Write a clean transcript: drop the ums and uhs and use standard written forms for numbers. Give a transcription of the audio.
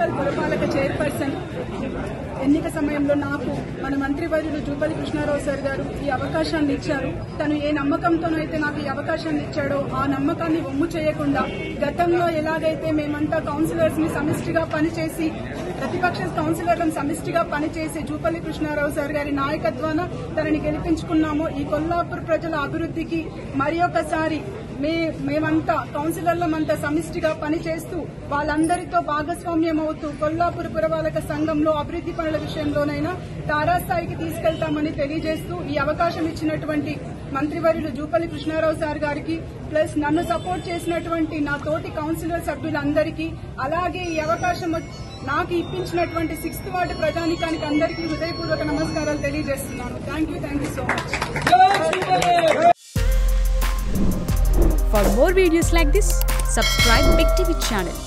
Municipal పురపాలక chairperson ఎన్నిక సమయంలో నాకు మన మంత్రివర్యులు జూపల్లి కృష్ణారావు సార్ గారు ఈ అవకాశాన్ని ఇచ్చారు. తను ఏ నమ్మకంతోనైతే నాకు ఈ అవకాశాన్ని ఇచ్చాడో ఆ నమ్మకాన్ని ఒమ్ము చేయకుండా గతంలో ఎలాగైతే మేమంతా కౌన్సిలర్స్ ని సమిష్టిగా పనిచేసి ప్రతిపక్ష కౌన్సిలర్లను సమిష్టిగా పనిచేసి జూపల్లి కృష్ణారావు సార్ గారి నాయకత్వాన తనని గెలిపించుకున్నామో ఈ కొల్లాపూర్ ప్రజల అభివృద్ధికి మరి ఒకసారి మేమంతా కౌన్సిలర్లమంతా సమిష్టిగా పనిచేస్తూ వాళ్ళందరితో భాగస్వామ్యం అవుతూ కొల్లాపూర్ పురపాలక సంఘంలో అభివృద్ది పనుల విషయంలోనైనా తారాస్థాయికి తీసుకెళ్తామని తెలియజేస్తూ ఈ అవకాశం ఇచ్చినటువంటి మంత్రివర్యులు జూపల్లి కృష్ణారావు సార్ గారికి ప్లస్ నన్ను సపోర్ట్ చేసినటువంటి నా తోటి కౌన్సిలర్ సభ్యులందరికీ అలాగే ఈ అవకాశం నాకు ఇప్పించినటువంటి 6th వార్డు ప్రజానికానికి అందరికీ హృదయపూర్వక నమస్కారాలు తెలియజేస్తున్నాను. Thank you so much. For more videos like this, subscribe Big TV channel.